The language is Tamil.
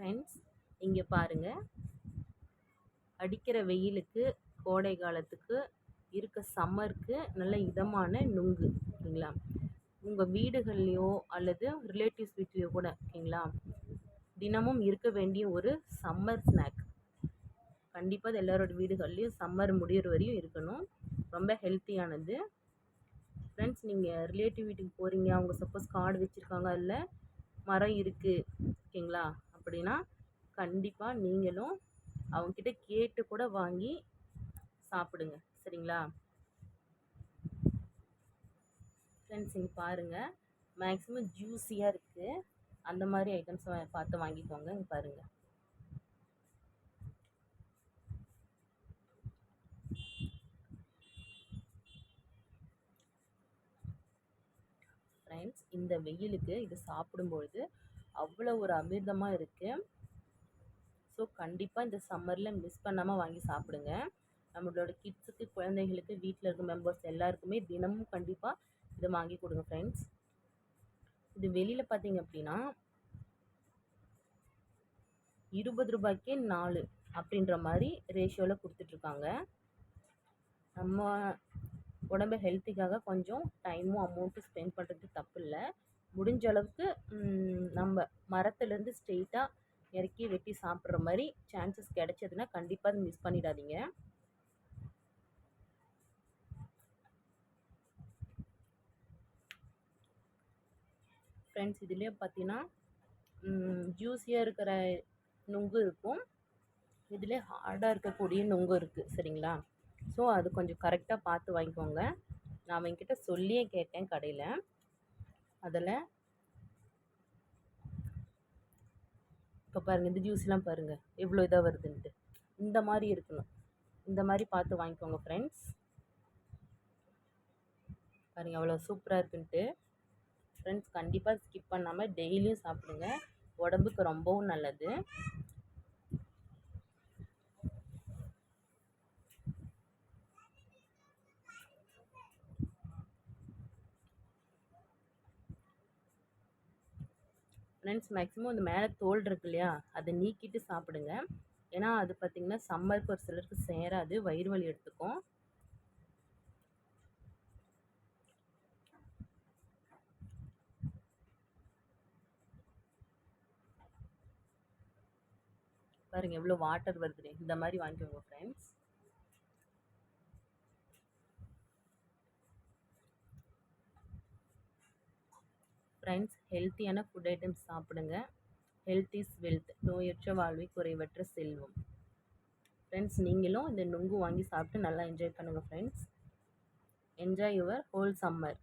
ஃப்ரெண்ட்ஸ், இங்கே பாருங்கள், அடிக்கிற வெயிலுக்கு கோடை காலத்துக்கு இருக்க சம்மருக்கு நல்ல இதமான நுங்கு ஓகேங்களா. உங்கள் வீடுகள்லையோ அல்லது ரிலேட்டிவ்ஸ் வீட்லேயோ கூட ஓகேங்களா, தினமும் இருக்க வேண்டிய ஒரு சம்மர் ஸ்நாக். கண்டிப்பாக அது எல்லாரோட வீடுகள்லேயும் சம்மர் முடிகிற வரையும் இருக்கணும். ரொம்ப ஹெல்த்தியானது. ஃப்ரெண்ட்ஸ், நீங்கள் ரிலேட்டிவ் வீட்டுக்கு போகிறீங்க, அவங்க சப்போஸ் காடு வச்சுருக்காங்க, அதில் மரம் இருக்குது ஓகேங்களா, அப்படின்னா கண்டிப்பாக நீங்களும் அவங்கக்கிட்ட கேட்டு கூட வாங்கி சாப்பிடுங்க சரிங்களா. ஃப்ரெண்ட்ஸ், இங்கே பாருங்கள், மேக்ஸிமம் ஜூஸியாக இருக்குது, அந்த மாதிரி ஐட்டம்ஸ் பார்த்து வாங்கிக்கோங்க. இங்கே பாருங்கள், ஃப்ரெண்ட்ஸ், இந்த வெயிலுக்கு இது சாப்பிடும்பொழுது அவ்வளோ ஒரு அமிர்தமாக இருக்குது. ஸோ கண்டிப்பாக இந்த சம்மரில் மிஸ் பண்ணாமல் வாங்கி சாப்பிடுங்க. நம்மளோட கிட்ஸுக்கு, குழந்தைகளுக்கு, வீட்டில் இருக்க மெம்பர்ஸ் எல்லாருக்குமே தினமும் கண்டிப்பாக இதை வாங்கி கொடுங்க ஃப்ரெண்ட்ஸ். இது வெளியில் பார்த்தீங்க அப்படின்னா 20 ரூபாய்க்கே 4 அப்படின்ற மாதிரி ரேஷியோவில் கொடுத்துட்ருக்காங்க. நம்ம உடம்பு ஹெல்த்திக்காக கொஞ்சம் டைமும் அமௌண்ட்டும் ஸ்பெண்ட் பண்ணுறது தப்பு இல்லை. முடிஞ்ச அளவுக்கு நம்ம மரத்துலேருந்து ஸ்ட்ரெயிட்டாக இறக்கி வெட்டி சாப்பிட்ற மாதிரி சான்சஸ் கிடைச்சதுன்னா கண்டிப்பாக அதை மிஸ் பண்ணிடாதீங்க. ஃப்ரெண்ட்ஸ், இதுலேயே பார்த்தீங்கன்னா ஜூஸியாக இருக்கிற நுங்கு இருக்கும், இதிலே ஹார்டாக இருக்கக்கூடிய நுங்கு இருக்குது சரிங்களா. ஸோ அது கொஞ்சம் கரெக்டாக பார்த்து வாங்கிக்கோங்க. நான் அவங்கக்கிட்ட சொல்லியே கேட்டேன் கடையில். அதில் இப்போ பாருங்கள், இந்த ஜூஸ்லாம் பாருங்கள் எவ்வளோ இதாக வருதுன்ட்டு. இந்த மாதிரி இருக்கணும், இந்த மாதிரி பார்த்து வாங்கிக்கோங்க ஃப்ரெண்ட்ஸ். பாருங்கள் அவ்வளோ சூப்பராக இருக்குன்ட்டு. ஃப்ரெண்ட்ஸ், கண்டிப்பாக ஸ்கிப் பண்ணாமல் டெய்லியும் சாப்பிடுங்க, உடம்புக்கு ரொம்பவும் நல்லது. ஃப்ரெண்ட்ஸ், மேக்ஸிமம் அந்த மேலே தோல் இருக்கு இல்லையா, அதை நீக்கிட்டு சாப்பிடுங்க. ஏன்னா அது பார்த்திங்கன்னா சம்மருக்கு ஒரு சிலருக்கு சேராது, வயிறு வலி எடுத்துக்கும். பாருங்கள் எவ்வளோ வாட்டர் வருது. இந்த மாதிரி வாங்கிக்கோங்க ஃப்ரெண்ட்ஸ். ஃப்ரெண்ட்ஸ், ஹெல்த்தியான ஃபுட் ஐட்டம்ஸ் சாப்பிடுங்க. ஹெல்த் இஸ் வெல்த், நோயற்ற வாழ்வை குறைவற்ற செல்வம். ஃப்ரெண்ட்ஸ், நீங்களும் இந்த நுங்கு வாங்கி சாப்பிட்டு நல்லா என்ஜாய் பண்ணுங்கள் friends. Enjoy your whole summer.